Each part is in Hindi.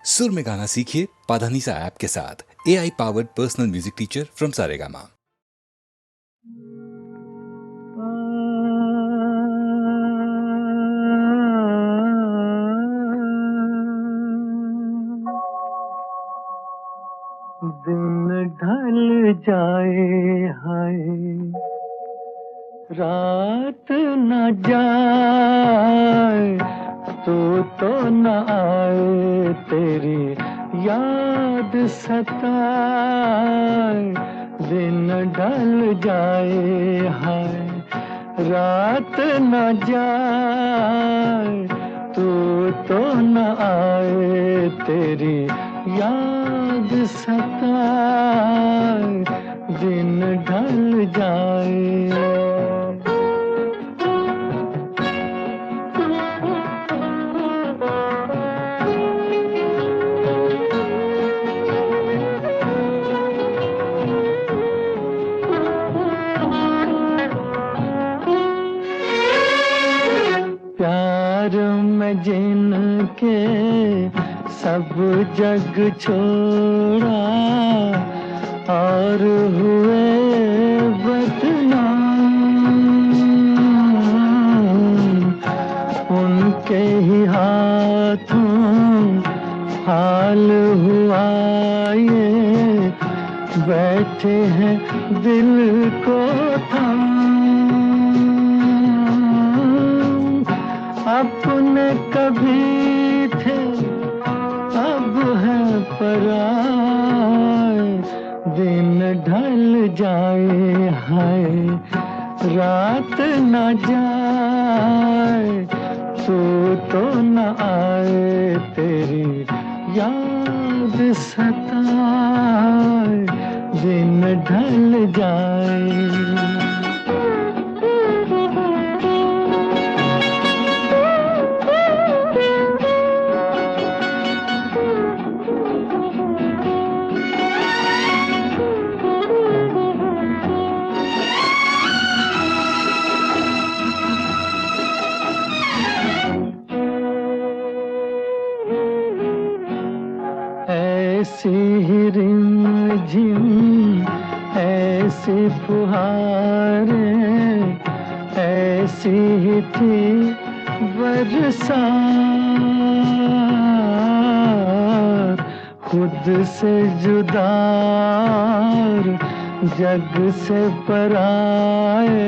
सुर में गाना सीखिए पाधानीसा ऐप के साथ। AI powered personal music teacher from Saregama. दिन ढल जाए हाय, रात न जाए, तो न आए, तेरी याद सताए। दिन ढल जाए हाय, रात न जाए, तो न आए, तेरी याद सताए। दिन ढल जाए। प्यार में जिनके सब जग छोड़ा, और हुए बदनाम, उनके ही हाथों हाल हुआ ये, बैठे हैं दिल को थाम। अपने कभी थे अब है पराए। दिन ढल जाए हाय, रात न जाए, तो न आए, तेरी याद सताए। दिन ढल जाए। ऐसी ही रिमझिम, ऐसी फुहारें, ऐसी ही थी बरसात। खुद से जुदा, जग से पराए,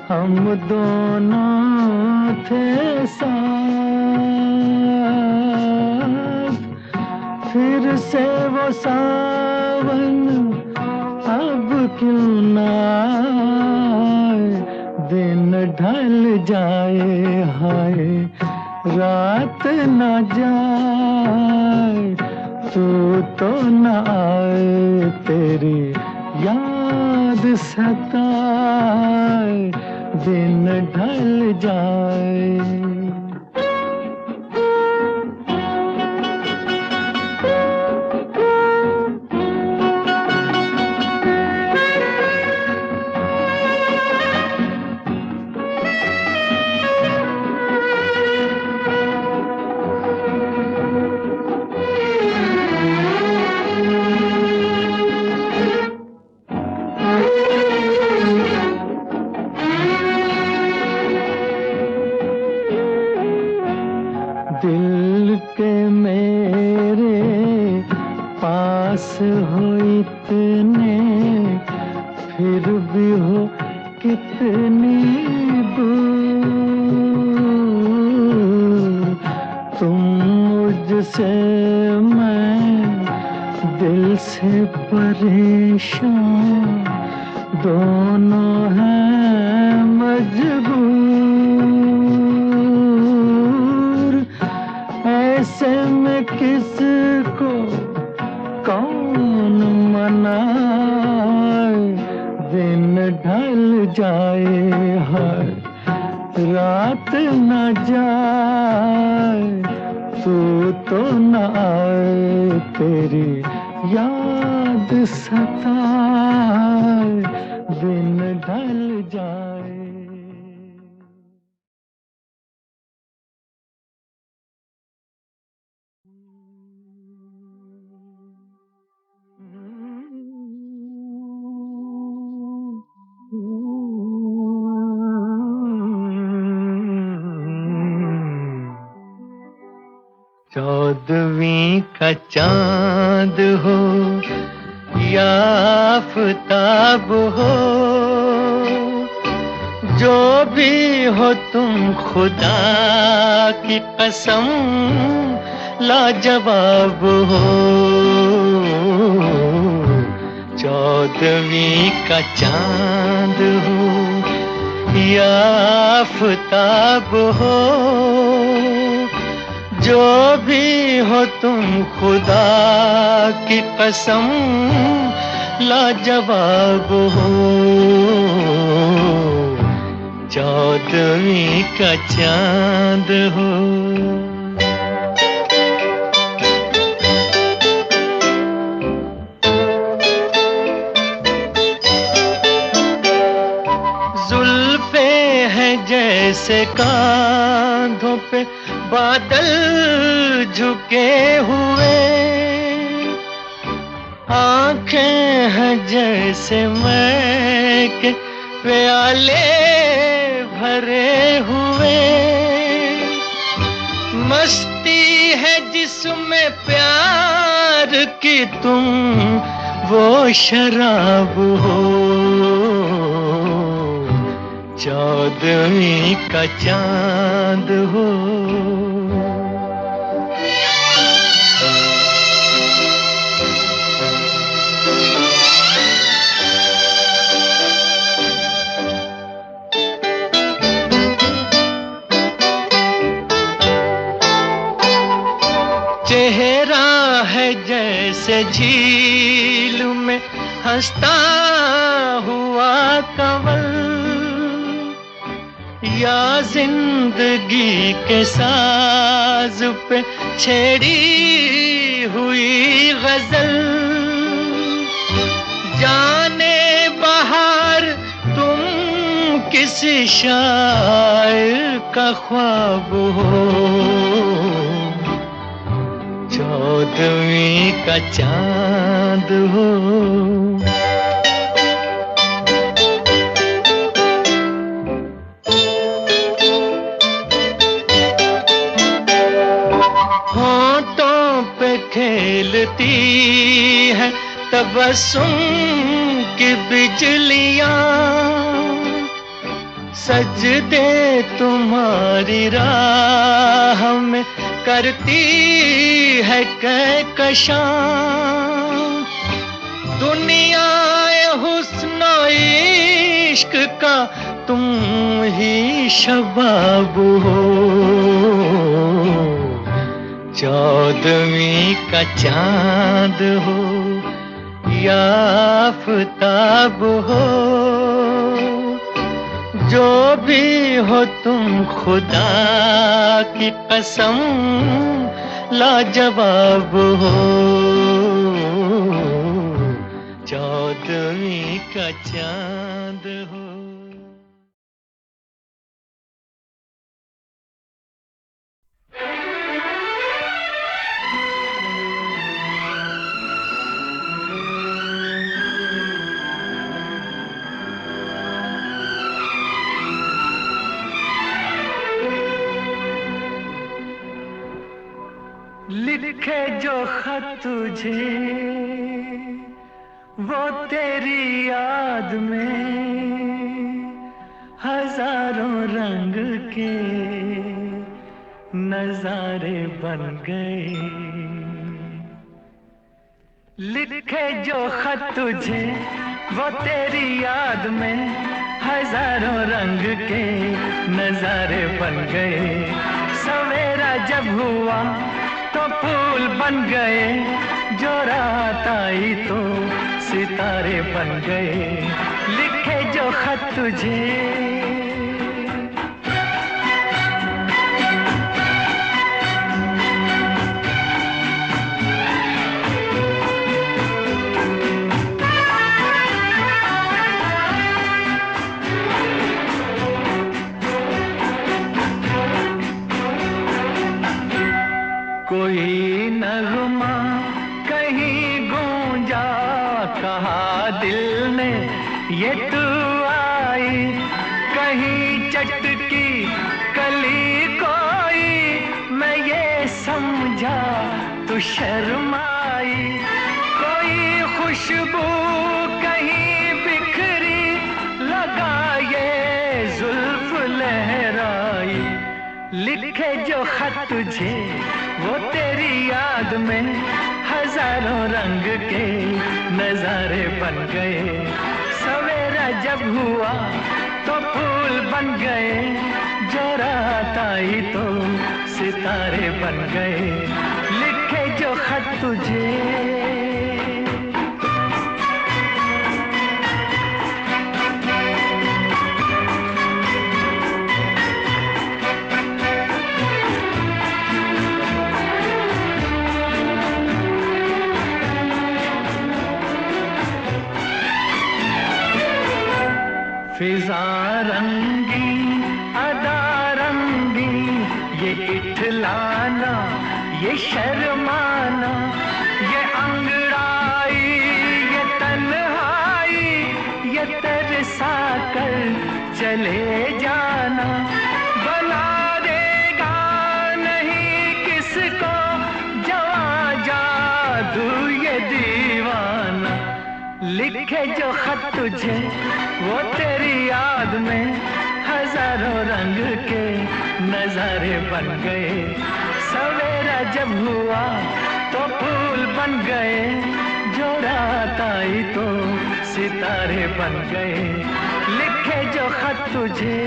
हम दोनों थे साथ। फिर से वो सावन अब क्यों न आए। दिन ढल जाए हाय, रात न जाए, तो न आए, तेरी याद सताए। दिन ढल जाए। दिल के मेरे पास हो इतने, फिर भी हो कितनी दूर। तुम मुझसे, मैं दिल से परेशान, दोनों हैं मजबूर। ऐसे में किसको कौन मनाए। दिन ढल जाए हाय, रात न जाए, तो न आए, तेरी याद सताए। दिन ढल जाए। 14वीं का चांद हो या आफताब हो, जो भी हो तुम खुदा की कसम लाजवाब हो। 14वीं का चांद हो या आफताब हो, जो भी हो तुम खुदा की कसम लाजवाब हो। 14वीं का चांद हो। जुल्फे हैं जैसे कांधों पे बादल झुके हुए, आंखें हैं जैसे मैं के प्याले भरे हुए, मस्ती है जिसमें प्यार की तुम वो शराब हो। 14वीं का चांद हो। चेहरा है जैसे झील में हंसता हुआ कंवल, या जिंदगी के साज पे छेड़ी हुई गजल। जाने बहार तुम किसी शायर का ख्वाब हो। 14वीं का चांद हो। होंठों पे खेलती है तबस्सुम की बिजलियां, सजदे तुम्हारी राह में करती है कहकशां। दुनिया हुस्न इश्क का तुम ही शबाब हो। 14वीं का चांद हो या आफताब हो, जो भी हो तुम खुदा की कसम लाजवाब हो। 14वीं का चांद हो। लिखे जो खत तुझे वो तेरी याद में हजारों रंग के नजारे बन गए। लिखे जो खत तुझे वो तेरी याद में हजारों रंग के नजारे बन गए। सवेरा जब हुआ तो फूल बन गए, जो रात आई तो सितारे बन गए। लिखे जो खत तुझे कोई नगमा कहीं गूंजा, कहा दिल ने ये तू आई। कहीं चटकी कली कोई मैं ये समझ समझा तू शर्माई, कोई खुशबू कहीं बिखरी लगा ये जुल्फ लहराई। लिखे जो खत तुझे वो तेरी याद में हजारों रंग के नजारे बन गए। सवेरा जब हुआ तो फूल बन गए, जो रात आई तो सितारे बन गए। लिखे जो खत तुझे फिजा रंगी अदा रंगी, ये इठलाना ये शर्माना, ये अंगड़ाई ये तन्हाई, ये तरसा कर चले जाना। बना देगा नहीं किसको जवां जादू ये दीवाना। लिखे जो खत तुझे वो तेरी याद में हजारों रंग के नजारे बन गए। सवेरा जब हुआ तो फूल बन गए, जो रात आई तो सितारे बन गए। लिखे जो खत तुझे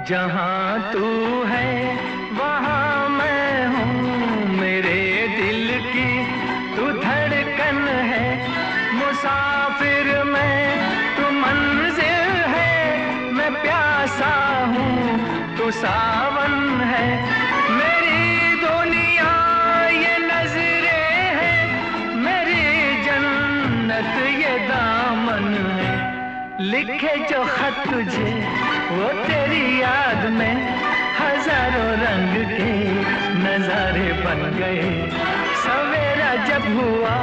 जहाँ तू है वहाँ मैं हूँ, मेरे दिल की तू धड़कन है। मुसाफिर मैं तू मंजिल है, मैं प्यासा हूँ तू सावन है। मेरी दुनिया ये नजरें है, मेरी जन्नत ये दामन है। लिखे जो खत तुझे वो तेरी याद में हजारों रंग के नजारे बन गए। सवेरा जब हुआ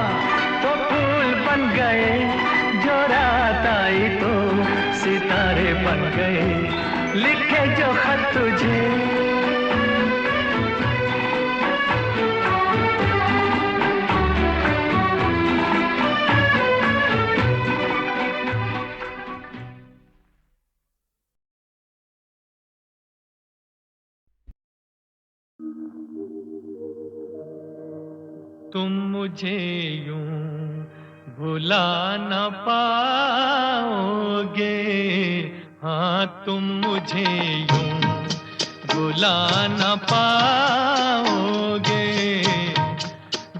तो फूल बन गए, जो रात आई तो सितारे बन गए। लिखे जो खत तुझे तुम मुझे यूं भुला न पाओगे, हाँ तुम मुझे यूं भुला न पाओगे।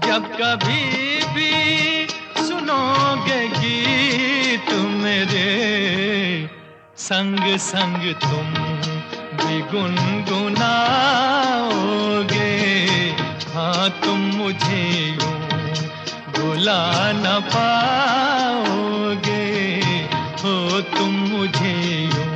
जब कभी भी सुनोगे गीत मेरे, संग संग तुम भी गुनगुनाओगे। हाँ तुम मुझे यूं भुला न पाओगे, हो तुम मुझे यूं।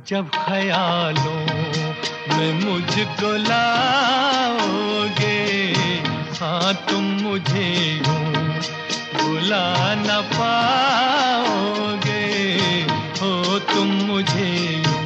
जब ख्यालों में मुझको लाओगे, हाँ तुम मुझे यूं भुला न पाओगे, हो तुम मुझे यूं।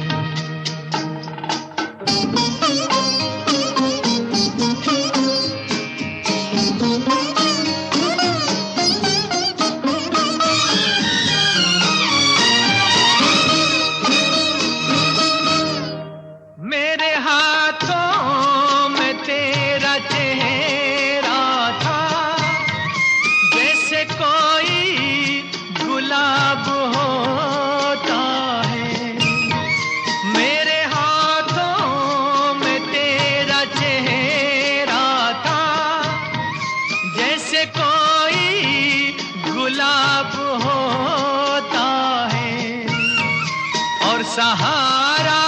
सहारा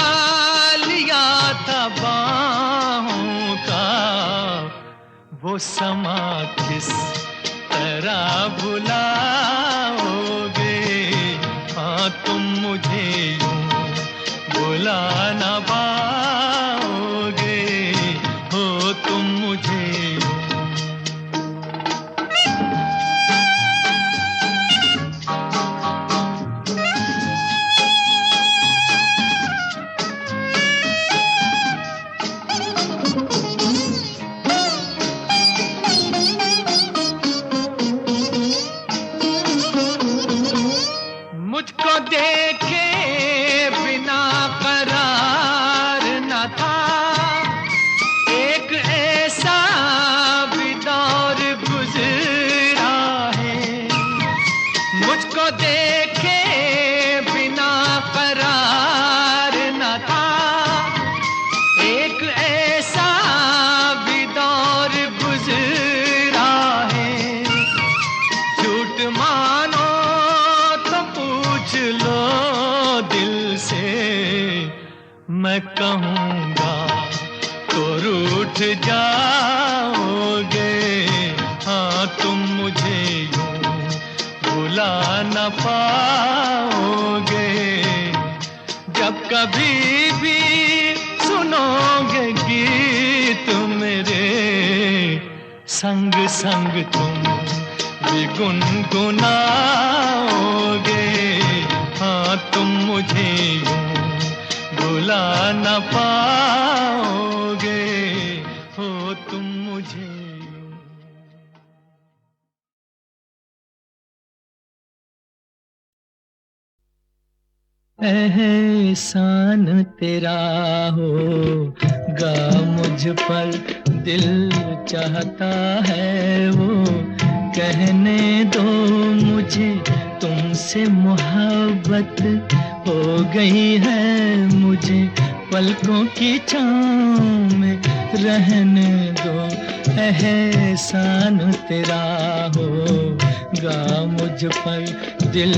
लिया था बाहों का, वो समा किस तरह भुलाओगे। हाँ तुम मुझे यूं भुला ना पाओगे, हो तुम मुझे यूं। मुझको देखे बिना करार न था, एक ऐसा भी दौर गुजरा है। मुझको देखे बिना करार न था, एक ऐसा भी दौर गुजरा है। झूठ मानो पूछ लो दिल से, मैं कहूँगा तो रूठ जाओगे। हाँ तुम मुझे यूं भुला न पाओगे। जब कभी भी सुनोगे गीत मेरे, संग संग तुम भी गुनगुनाओगे। हाँ तुम मुझे यूं भुला न पाओगे, हो तुम मुझे यूं। एहसान तेरा होगा मुझ पर, दिल चाहता है वो कहने दो मुझे। तुमसे मोहब्बत हो गई है मुझे, पलकों की छाँव में रहने दो। एहसान तेरा होगा मुझ पर, दिल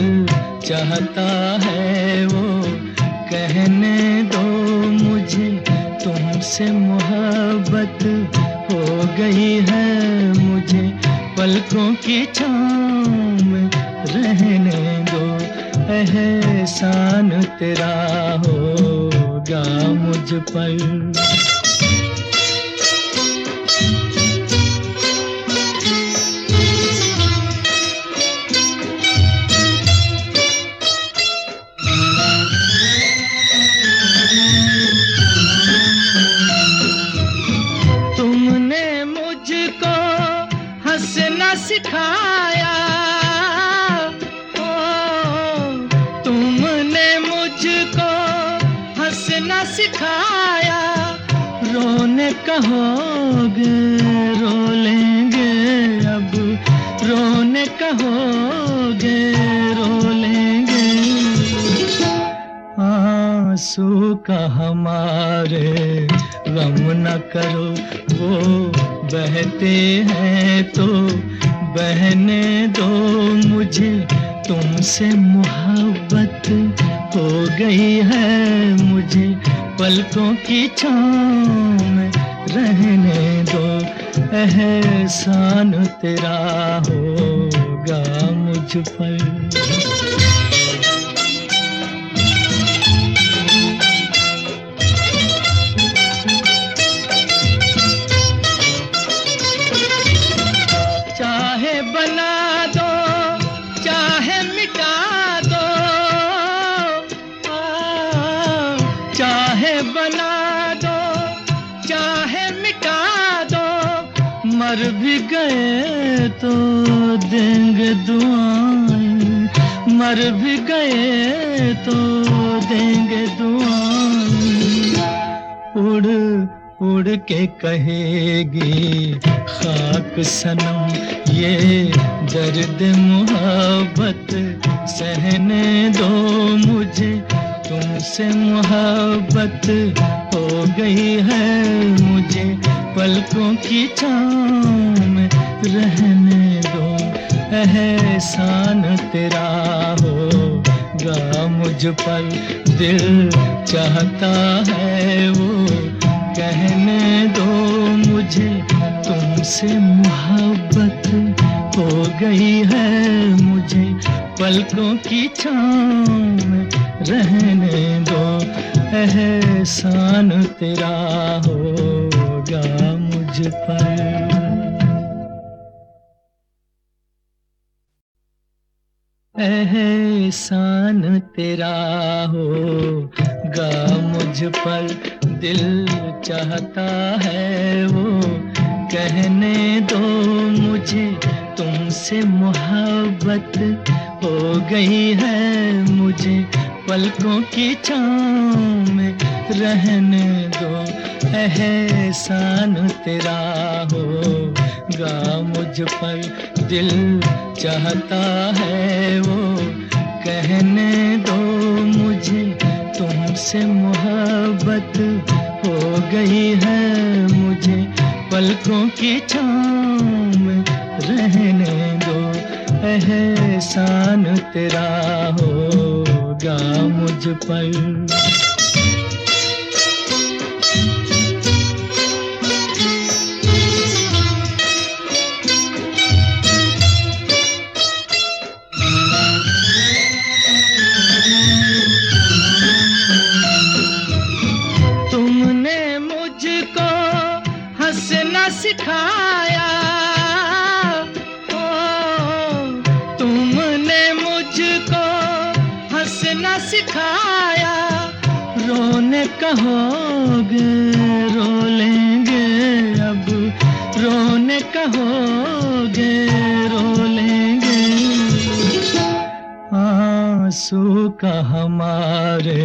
चाहता है वो कहने दो मुझे। तुमसे मोहब्बत हो गई है मुझे, पलकों की छाँव में रहने दो। एहसान तेरा होगा मुझ पर। तुमने मुझको हंसना सिखाया, तुमने मुझको हंसना सिखाया। रोने कहोगे रो लेंगे अब, रोने कहोगे रो लेंगे। आंसू का हमारे गम न करो, वो बहते हैं तो बहने दो मुझे। तुमसे मोहब्बत हो गई है मुझे, पलकों की छाँव में रहने दो। एहसान तेरा होगा मुझ पर। चाहे बना दो चाहे मिटा दो, चाहे बना दो चाहे मिटा दो। मर भी गए तो देंगे दुआएं, मर भी गए तो देंगे दुआएं। उड़ उड़ के कहेगी खाक सनम, ये दर्द मोहब्बत सहने दो मुझे। तुमसे मोहब्बत हो गई है मुझे, पलकों की छाँव में रहने दो। एहसान तेरा होगा मुझ मुझ पर दिल चाहता है वो कहने दो मुझे तुमसे मोहब्बत हो गई है मुझे पलकों की छाँव में रहने दो एहसान तेरा होगा मुझ पर एहसान तेरा होगा मुझ पर दिल चाहता है वो कहने दो मुझे तुमसे मोहब्बत हो गई है मुझे पलकों की छाँव में रहने दो एहसान तेरा होगा मुझ पर दिल चाहता है वो कहने दो मुझे तुमसे मोहब्बत हो गई है मुझे पलकों की छाँव में रहने दो एहसान तेरा होगा मुझ पर सिखाया तुमने मुझको हंसना सिखाया रोने कहोगे रो लेंगे अब रोने कहोगे रो लेंगे आंसू का हमारे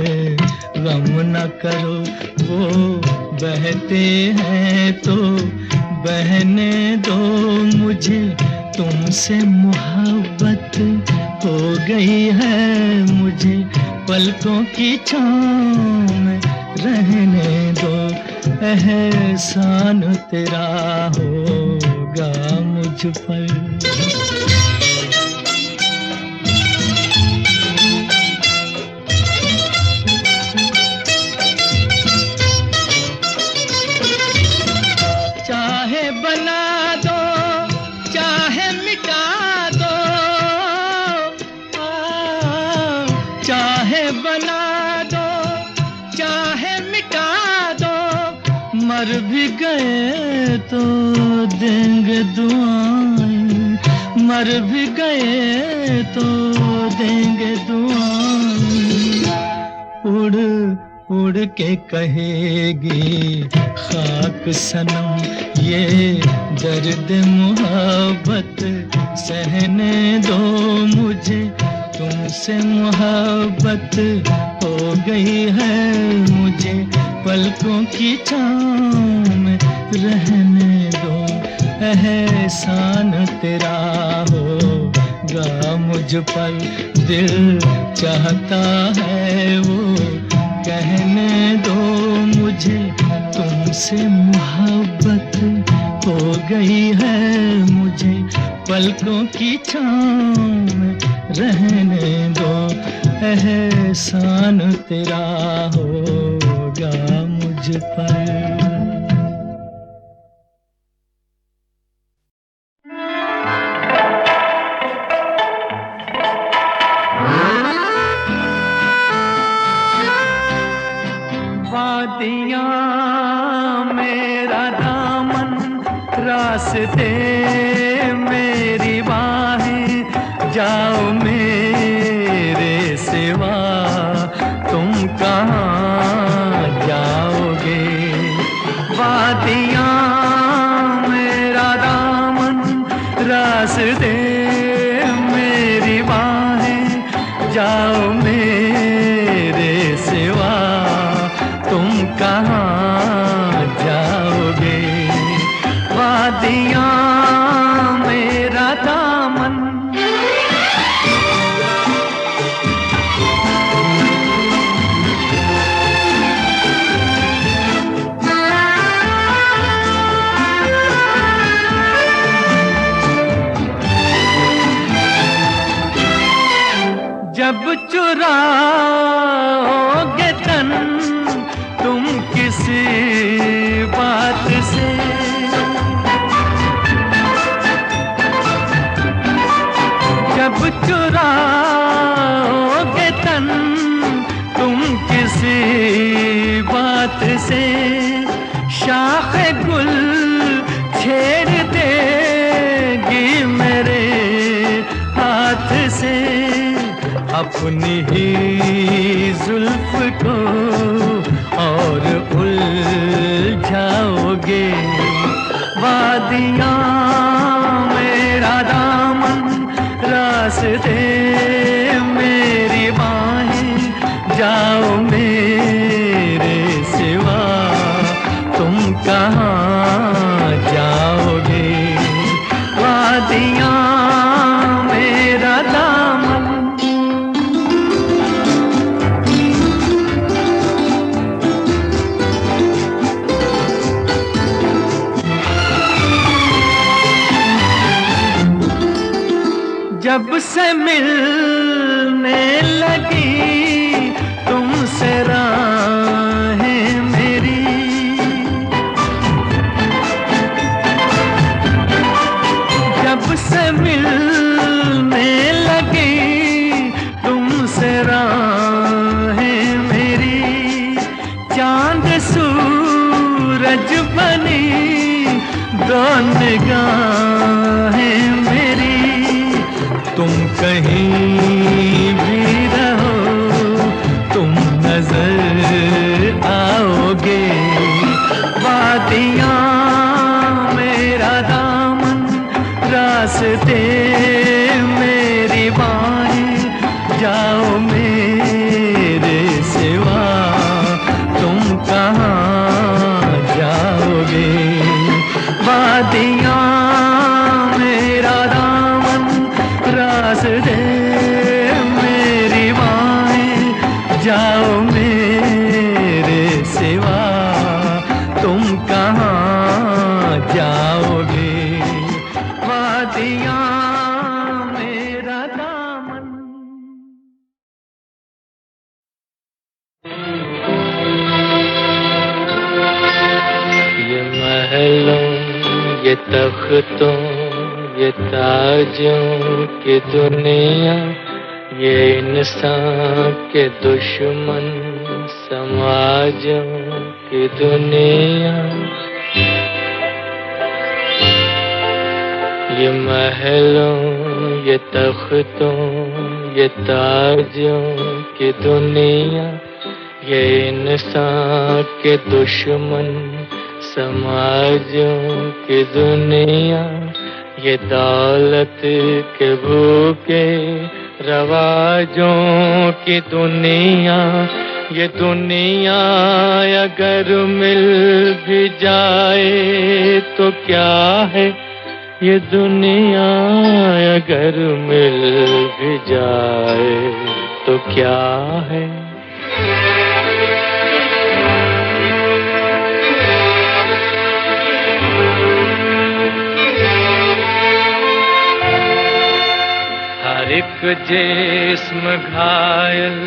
गम न करो वो बहते हैं तो बहने दो मुझे तुमसे मोहब्बत हो गई है मुझे पलकों की छाँव में रहने दो एहसान तेरा होगा मुझ पर मर भी गए तो देंगे दुआएं मर भी गए तो देंगे दुआएं उड़ उड़ के कहेगी खाक सनम ये दर्द मोहब्बत सहने दो मुझे तुमसे मोहब्बत हो गई है मुझे पलकों की छाँव में रहने दो एहसान तेरा होगा मुझ पर दिल चाहता है वो कहने दो मुझे तुमसे मोहब्बत हो गई है मुझे पलकों की छाँव में रहने दो एहसान तेरा होगा मुझ पर वादियाँ मेरा दामन रास्ते मेरी बाहें जाओ मेरे सिवा तुम कहाँ जाओगे वादियाँ मेरा दामन रास्ते मेरी बाहें जाओ मेरे सिवा तुम कहाँ जाओगे वादियाँ जब चुराओगे तन तुम किसी बात से, जब चुराओगे तन तुम किसी बात से, शाख गुल छेड़ देगी मेरे हाथ से, अपनी ही जुल्फ को और उलझाओगे। वादियाँ मेरा दामन, रास्ते मेरी बाहें, जाओ मेरे सिवा तुम कहाँ जाओगे। वादियाँ मेरा दामन, जब से मिलने लगी तुमसे राहें मेरी, जब से मिलने लगी तुमसे राहें मेरी, चांद सूरज बनी दो निगाहें मेरी। तुम कहीं भी रहो तुम नजर आओगे। वादियाँ मेरा दामन, रास्ते मेरी बाहें, जाओ मेरे सिवा तुम कहाँ जाओगे। वादियाँ मेरा दामन, रास्ते मेरी बाहें, जाओ मेरे सिवा तुम कहाँ जाओगे। वादियाँ मेरा दामन। ये महलों ये तख्तों ये ताजों की दुनिया, ये इंसान के दुश्मन समाजों की दुनिया। ये महलों ये तख्तों ये ताजों की दुनिया, ये इंसान के दुश्मन समाजों की दुनिया। ये दौलत के भूखे रवाजों की दुनिया, ये दुनिया अगर मिल भी जाए तो क्या है। ये दुनिया अगर मिल भी जाए तो क्या है। हर एक जिस्म घायल,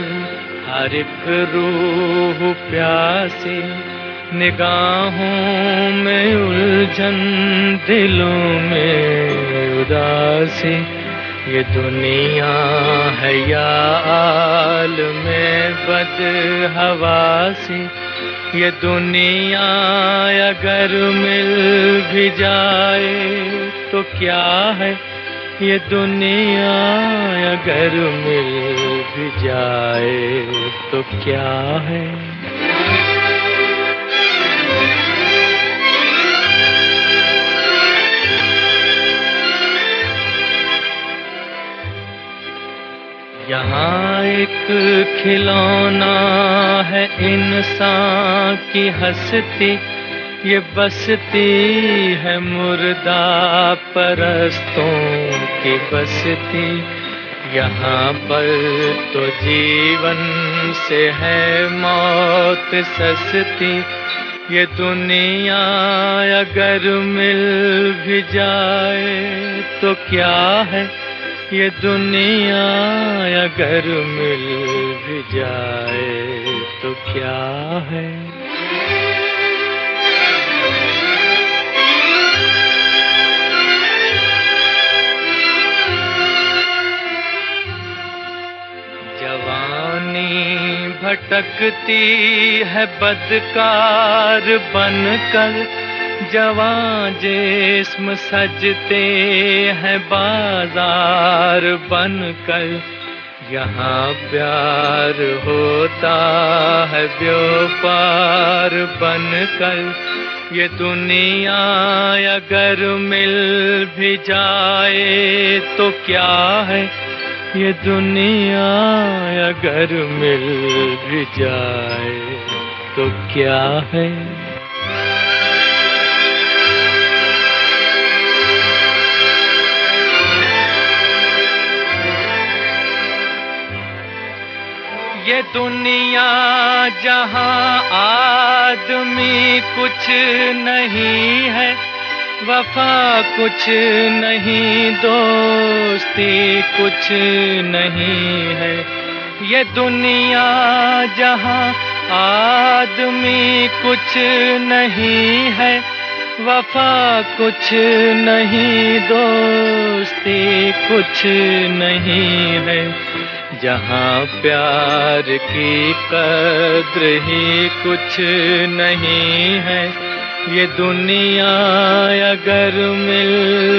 हर एक रूह प्यासी, निगाहों में उलझन, दिलों में उदासी। ये दुनिया है या आलमे बदहवासी। ये दुनिया अगर मिल भी जाए तो क्या है। ये दुनिया अगर मिल भी जाए तो क्या है। यहाँ एक खिलौना है इंसान की हस्ती, ये बसती है मुर्दा परस्तों की बसती। यहाँ पर तो जीवन से है मौत सस्ती। ये दुनिया अगर मिल भी जाए तो क्या है। ये दुनिया अगर मिल भी जाए तो क्या है। जवानी भटकती है बदकार बनकर, जवां जिस्म सजते हैं बाजार बनकर। यहाँ प्यार होता है व्यापार बनकर। ये दुनिया अगर मिल भी जाए तो क्या है। ये दुनिया अगर मिल भी जाए तो क्या है। ये दुनिया जहां आदमी कुछ नहीं है, वफा कुछ नहीं, दोस्ती कुछ नहीं है। ये दुनिया जहां आदमी कुछ नहीं है, वफा कुछ नहीं, दोस्ती कुछ नहीं है। जहाँ प्यार की कद्र ही कुछ नहीं है। ये दुनिया अगर मिल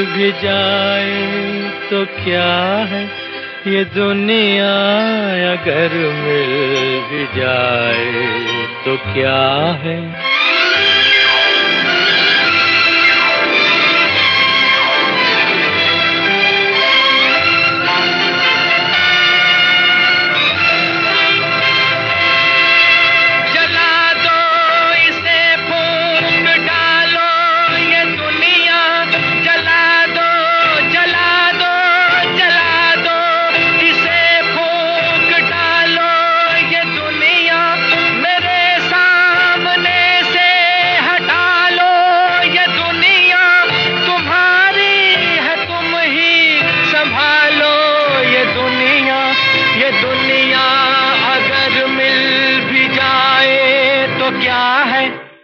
भी जाए तो क्या है। ये दुनिया अगर मिल भी जाए तो क्या है। ये दुनिया अगर मिल भी जाए तो क्या है।